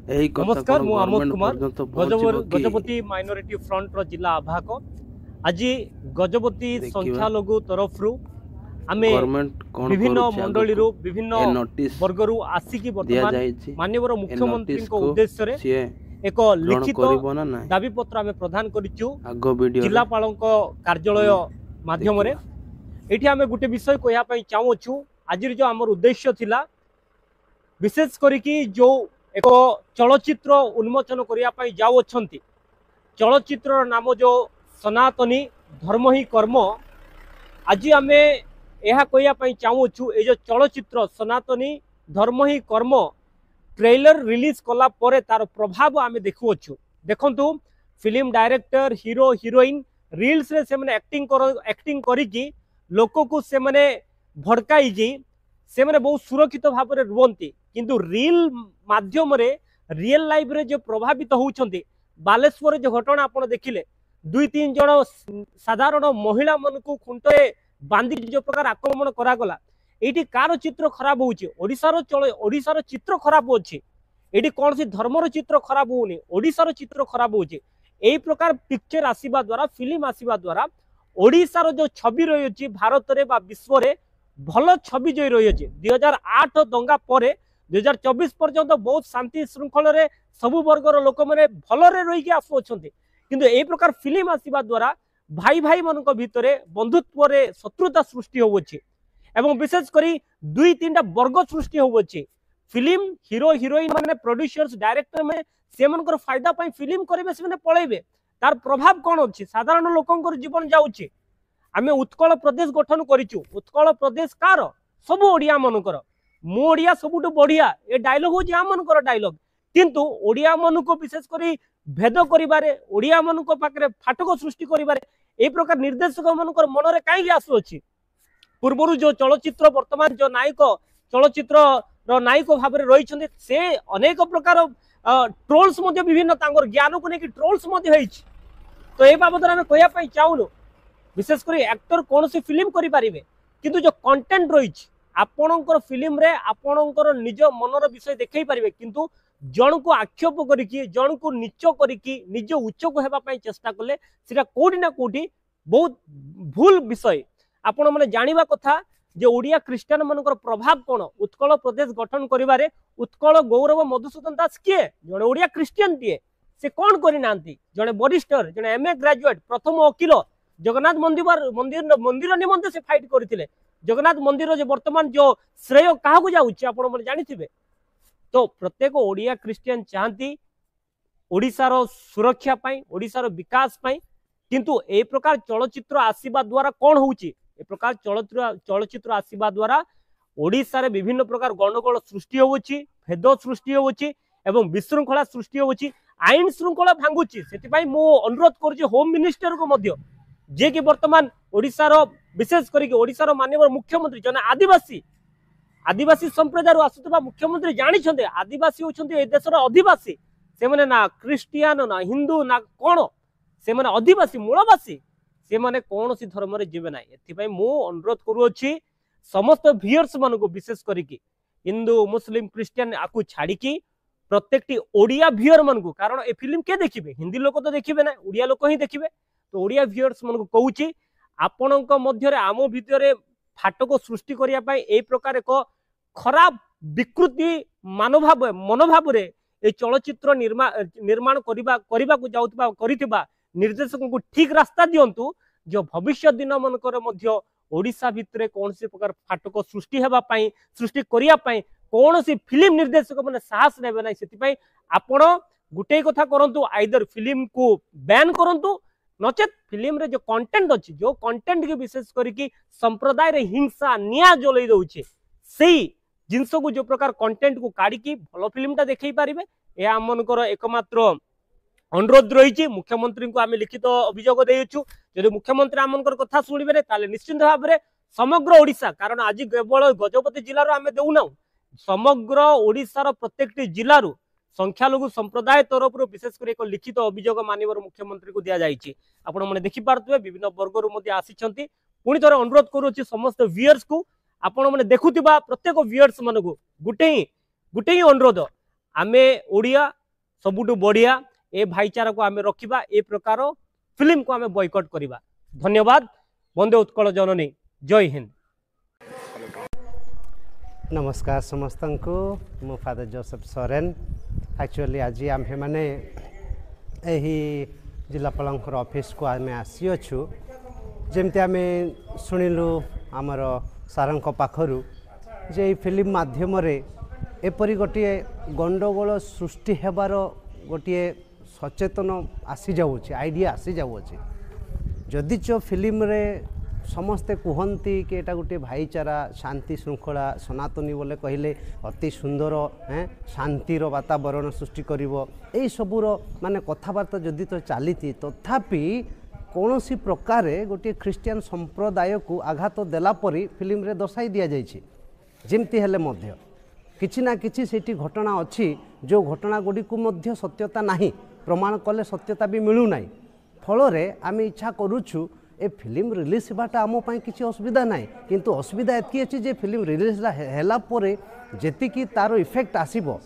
यही नमस्कार मु आमोद कुमार गजपति माइनॉरिटी फ्रंट रो जिला आभाक आज गजपति संख्या लघु तरफ आमे विभिन्न मंडली विभिन्न वर्ग आसिकी वर्तमान माननीय मुख्यमंत्री उद्देश्य रे एक लिखित दाबी पत्र आमे प्रदान करिचु जिलापाल कार्यालय माध्यम रे। एठी आमे गुटे विषय कहया पई चाहूछु। आज जो आमर उद्देश्य थिला विशेष करिकी जो एक चलचित्र उन्मोचन करने जाऊ अच्छी चलचित्र नाम जो सनातनी धर्म ही कर्म। आज आम यह कहवाई चाहूँ ये जो चलचित्र सनातनी धर्म ही कर्म ट्रेलर रिलीज कला परे तार प्रभाव आम देखुछु। देखंतु film director hero heroine reels रे से माने एक्टिंग करिकी लोक को से माने भड़काई से माने बहुत सुरक्षित भाव में रुहंती किंतु रील माध्यम रे रियल लाइफ रे जो प्रभावित होउछंती। बालेश्वर जो घटना आपण देखिले 2-3 जन साधारण महिला मन को खुंटे बांधी जो प्रकार आक्रमण करा गला एटी कार चित्र खराब होउची ओडिसार चित्र खराब होची। एटी कौन सी धर्मर चित्र खराब होउनी ओडिसार चित्र खराब होची। एई प्रकार पिक्चर आसीबा द्वारा फिल्म आसीबा द्वारा ओडिसार जो छवि रही भारत रे बा विश्व रे भल छवि जो रही है। 2008 दंगा पर 2024 पर्यंत बहुत शांति श्रृंखल रे सबु वर्गर लोक मैंने भलरे रही आसुंट किंतु ए प्रकार फिल्म आसीबा द्वारा भाई भाई मन भितर बंधुत्व रे शत्रुता सृष्टि होउछि एवं विशेष करी 2-3टा वर्ग सृष्टि होउछि। फिल्म हीरो हीरोइन माने प्रोड्यूसर्स डायरेक्टर में से मनकर फायदा पई फिल्म करिवे से माने पळेबे तार प्रभाव कोन अछि साधारण लोकंकर जीवन जाउछि। आमे उत्कल प्रदेश गठन करिचु। उत्कल प्रदेश कार सबु ओडिया मनकर मु ओडिया सबुठु बढ़िया ए डायलॉग हो आम मनकर डायलॉग किंतु ओडिया मन को विशेष करी भेद करिबारे ओडिया मन को पाकरे फाटक सृष्टि करिबारे ए प्रकार निर्देशक मनकर मन रे काई आसु अछि। पूर्वरु जो चलचित्र वर्तमान जो नायक चलचित्र रो नायक भाबरे रही छथि से अनेक प्रकार ट्रोल्स मध्ये विभिन्न तांगर ज्ञान को नेकी ट्रोल्स मध्ये होइछि। तो ए बाबद रे हम कहया पई चाहूनु विशेष करी एक्टर कौन सी फिल्म करि पारिबे किंतु जो कंटेंट रही आपणकर फिल्म रे आपणकर निज मनर विषय देखै पारिबे किंतु जन को आक्षेप करिकी जन को नीच करिकी निज उच्च को हेबा पई चेष्टा कले सेटा कोठी ना कोठी बहुत भूल विषय। आपण माने जानिबा कथा जे ओडिया क्रिश्चियन मनकर प्रभाव कोन उत्कल प्रदेश गठन करिवारे उत्कल गौरव मधुसूदन दास किए जने ओडिया क्रिश्चियन टिए से कोन करि नांती जने वरिष्ठर जने एमए ग्रेजुएट प्रथम वकील जगन्नाथ मंदिर निमंते से फाइट करथिले। जगन्नाथ मंदिर जो वर्तमान जो श्रेय क्या जाऊँगी आपण मैंने जानी। तो प्रत्येक ओडिया क्रिश्चियन चाहती ओडिशार सुरक्षा पाई ओडिशार विकास पाई किंतु ए प्रकार चलचित्र आसीबा द्वारा कौन होउची ए प्रकार चलचित्र आसीबा द्वारा ओडिशा रे विभिन्न प्रकार गंडगोल सृष्टि होउची भेद सृष्टि होउची एवं विशृंखला सृष्टि होउची आईन श्रृंखला भांगुची। सेति पई मो अनुरोध करूची होम मिनिस्टर को मध्य जे कि वर्तमान ओडिशार विशेष करिक ओडिशार माननीय मुख्यमंत्री जने आदिवासी संप्रदाय आसुवा मुख्यमंत्री जानी आदिवासी होउछन्ते ए देशर अधिवासी से माने ना क्रिश्चियन ना हिंदू ना कोन से माने आदिवासी मूलवासी से माने कौन सी धर्म रे जीवे ना। एथि पई मो अनुरोध करूछि समस्त व्यूअर्स मन को विशेष करिक हिंदू मुस्लिम क्रिश्चियन आकु छाड़िकी प्रत्येकटी ओडिया व्यूअर मन को कारण ए फिल्म के देखिबे हिंदी लोक तो देखिबे ना ओडिया लोक ही देखिबे। तो ओडिया व्यूअर्स मन को कहूची आपणक मध्य आम भितर फाटक सृष्टि करिया पई ए प्रकार एक खराब विकृति मनोभाव रे ए चलचित्र निर्माण करबा को जाउतबा करितबा निर्देशक को ठीक रास्ता दियंतु जो भविष्य दिन मनकर मध्य ओडिशा भितर कौन सी प्रकार फाटक सृष्टि हेबा पई सृष्टि करिया पई कौन सी फिल्म निर्देशक माने साहस नेबे नै। सेति पई आपण गुटे कथा करंतु आइदर फिल्म को बैन करंतु नचेत फिल्म रे जो कंटेंट अच्छी जो कंटेंट के विशेष करके संप्रदाय रे हिंसा निया जलई दउछे सेही जिनस को जो प्रकार कंटेंट को काढ़ी भल फिल्मटा देखई पारिबे ए आमनकर एकमात्र अनुरोध रही। मुख्यमंत्री को आम लिखित अभियोग देइछु जदि मुख्यमंत्री आमनकर कथा सुनिबे ताले निश्चित भाव में समग्र ओडिशा कारण आज केवल गजपति जिलार आम देउना समग्र ओडिशार प्रत्येकटी जिलारू संख्यालघु संप्रदाय तरफ विशेषकर एक लिखित अभियोग माननीय मुख्यमंत्री को दि जाइए। आपण मैंने देखिपे विभिन्न वर्गर आसी पुणी थे अनुरोध करुच्ची समस्त व्यूअर्स को आपण मैंने देखुवा प्रत्येक व्यूअर्स मान को गुटे ही अनुरोध आमे ओडिया सबुठु बढ़िया ए भाईचारा को आम रखा ए प्रकार फिल्म को आम बॉयकॉट करवा। धन्यवाद। वंदे उत्कल जननी। जय हिंद। नमस्कार समस्त को मो फादर जोसेफ सोरेन। एक्चुअली आज आम मैंने यही जिलापाल ऑफिस को आम आसी अच्छु जमती आम शुणिलु आमर सारंक पाखरु जे फिल्म माध्यम एपरी गोटे गंडगोल सृष्टि हेबार गोटे सचेतन आसी जाऊँच आइडिया आसी जाऊँच जदि चो फिल्म रे समस्ते कहती कि एटा गोटे भाईचारा शांति श्रृंखला सनातनी बोले कहले अति सुंदर शांतिर वातावरण सृष्टि करिवो एई सबुर माने कथबार्ता जदि तो चली तथापि कौन सी प्रकार गोटे ख्रिस्टियन संप्रदाय को आघात देला परी फिल्म रे दर्शाई दिया जाइछि। जेमती हेले मध्य किछि ना किछि सेठी घटना अच्छी जो घटना गुडी को मध्य सत्यता नाही प्रमाण कले सत्यता भी मिलू नाही फल आम इच्छा करूछु ए फिल्म रिलीज होगाटा आम किसी असुविधा ना किंतु असुविधा एति अच्छी जे फिल्म रिलीज हैला परे जेतिकी तार इफेक्ट आसीबो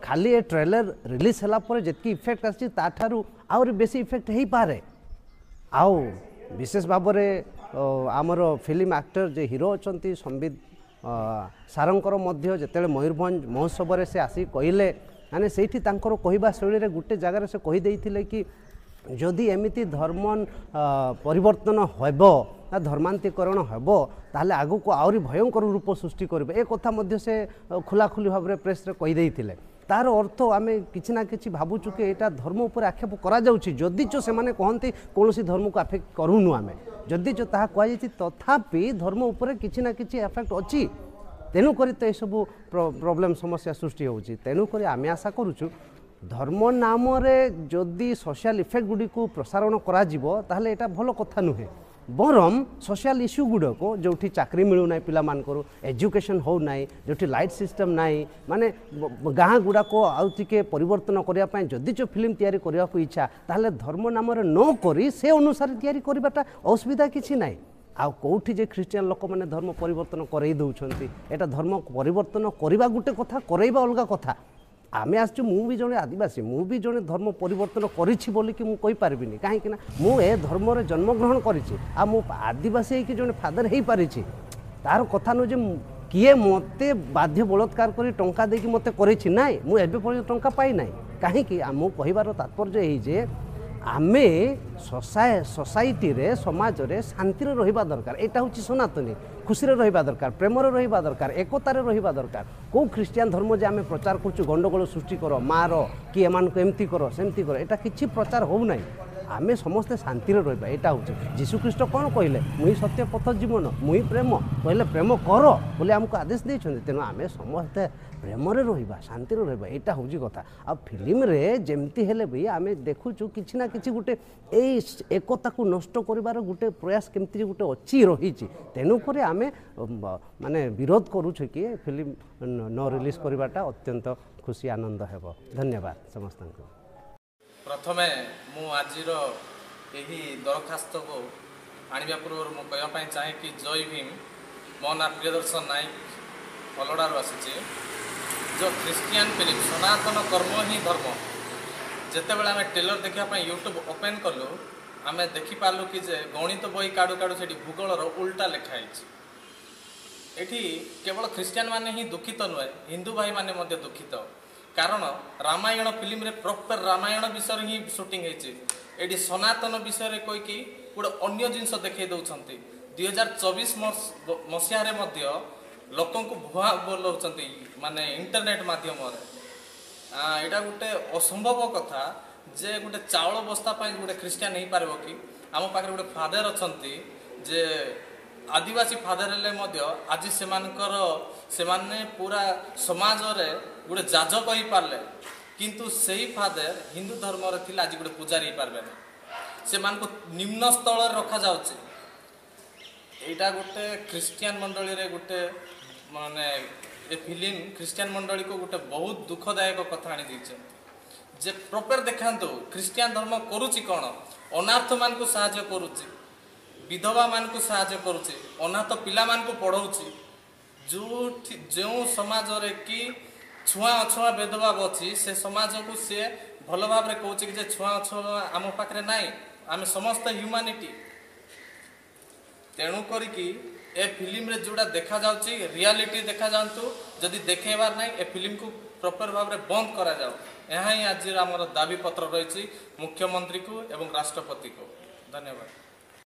खाली ए ट्रेलर रिलीज हैला परे जेतिकी इफेक्ट आसी ताठारु आउर बेसी इफेक्ट हेई पारे आउ विशेष भाव में आमर फिल्म एक्टर जे हीरो अछंती संबित सारंकर मध्य जेतेले मयूरभंज महोत्सव रे से आसी कहले माने सेठी तांकर कहवा शैली रे गुटे जगार से कहि देइथिले कि जदि एमिति धर्म परिवर्तन हेबो धर्मांतरीकरण हेबो ताहले आगु को आउरी भयंकर रूप सृष्टि करबे ए कथा मध्य से खुलाखुली भाव में प्रेस रे कहि देइथिले तार अर्थ आम कि ना कि भावुचु कि यहाँ धर्म उपर आक्षेप करा जदि से मैंने कहते कौन धर्म को आफेक्ट करूनु आम जदि ताहा कहुई तथापि धर्म उपर कि ना कि एफेक्ट अच्छी तेणुक तो यह सब प्रोब्लेम समस्या सृष्टि होची तेणुक आम आशा करुचु धर्म नाम जदि सोशल इफेक्ट गुडी को प्रसारण करा जिवो ताहले एटा भलो कथा नुहे बरम सोशल इश्यू गुड़क जो चाकरी मिलूना पिलामानकर एजुकेशन हो नाई जो लाइट सिस्टम नाई माने गाँ गुड़ाक आउ टिके परिवर्तन करने जदि जो फिल्म तैयारी करने को इच्छा ताहले धर्म नाम न करी से अनुसार तैयारी करवाटा असुविधा किसी नाई आउ कौटी जे ख्रिस्टियन लोक मैंने धर्म परिवर्तन करई दौरान एटा धर्म परिवर्तन करवा गोटे कथा करवा अलग कथा आमे आसचु मु भी जड़े आदिवासी मु भी जड़े धर्म परिवर्तन करिछि बोली कि मु कहि पारबिनी काहे कि ना मु ए धर्म रे जन्म ग्रहण करिछि आ मु आदिवासी कि जड़े फादर हेई पारिछि तार कथा न जे किए मते बाध्य बलात्कार करी टंका देकी मते करिछि नाइ मु एबे पर्यंत टंका पाई नाइ काहे कि मु कहिबार तात्पर्य एई जे आमे सोसाइटी रे समाज रे शांति रे रहिबा दरकार एटा होछि सनातनी खुशी रे रहिबा दरकार प्रेम रे रहिबा दरकार एकता रे रहिबा दरकार को ख्रिस्टियन धर्म जे आमे प्रचार करछु गंडगोल सृष्टि करो मार कि एमान को एमती करो सेमती करो एटा किछि प्रचार हो नै आमे समस्ते शांति रे रहिबा एटा होछि यीशु ख्रीष्ट कोन कहले मुई सत्य पथ जीवन मुई प्रेम कहले प्रेम कर बोले हमको आदेश दैछन तेनो आमे समस्ते प्रेम रे रहिबा शांति रे रहिबा एटा होछि कथा आ फिल्म रे जेमती हेले भी आमे देखुछु किछि ना किछि गुटे एई एकता को नष्ट करिवार गुटे प्रयास केमती गुटे अछि रहिछि तेनु करे आमे माने विरोध करूछु कि फिल्म न रिलीज करिवाटा अत्यंत खुशी आनंद हेबो। धन्यवाद समस्त को। प्रथमे मु आजिर यही दरखास्त को आनिबा पूर्व मु कहया पई चाहे कि जय भीम मो ना प्रियदर्शन नायक फलडार आसी जो क्रिश्चियन फिल्म सनातन कर्म ही धर्म जिते बेले आम ट्रेलर देखा यूट्यूब ओपन कलु आम देखिपारू कि जे गणित बही काड़ू काड़ू से भूगोलर उल्टा लिखाई एठी केवल क्रिश्चियन माने ही दुखित नुहे हिंदू भाई माने मध्य दुखित कारण रामायण फिल्म रे प्रॉपर रामायण विषय ही शूटिंग होती सनातन विषय कहीकि गोटे अन्य जिनस देखई दौरान 2024 मसीह लोक भुआ बोलाऊँ माने इंटरनेट माध्यम यहाँ गोटे असंभव कथा जे गोटे चाउल बस्ता गोटे क्रिश्चियन हो पार कि आम पाखे गोटे फादर अच्छा जे आदिवासी फादर हेले आज से पूरा समाज रे गोटे जाजक हो पारे किंतु सही फादर हिंदू धर्म रे आज गोटे पूजारी हो पारे से निम्न स्थल रखा जाउछि एटा गोटे क्रिश्चियन मंडली रे गोटे माने ए फिल्म क्रिश्चियन मंडली को गोटे बहुत दुखदायक कथा आनी दीचे जे प्रॉपर देखांतु क्रिश्चियन धर्म करूची कौन अनाथ मान को साहाय्य करूची विधवा मान को साहाय्य करूची अनाथ पिला मान को पढ़ाऊची जो समाज रे कि छुआ अछुआ भेदभाव अच्छी से समाज को सी ଭଲ ଭାବରେ କହୁଛି କି ଯେ ଛୁଆଁ ଆମ ପାଖରେ ନାହିଁ, ଆମେ ସମସ୍ତେ ହ୍ୟୁମାନିଟି। ତେଣୁ କରିକି ଏ ଫିଲ୍ମରେ ଯେଉଁଟା ଦେଖାଯାଉଛି ରିଆଲିଟି ଦେଖାଯାଆନ୍ତୁ, ଯଦି ଦେଖେଇବାର ନାହିଁ ଏ ଫିଲ୍ମକୁ ପ୍ରପର ଭାବରେ ବନ୍ଦ କରାଯାଉ। ଏହା ହିଁ ଆଜିର ଆମର ଦାବିପତ୍ର ରହିଛି ମୁଖ୍ୟମନ୍ତ୍ରୀକୁ ଏବଂ ରାଷ୍ଟ୍ରପତିକୁ। ଧନ୍ୟବାଦ।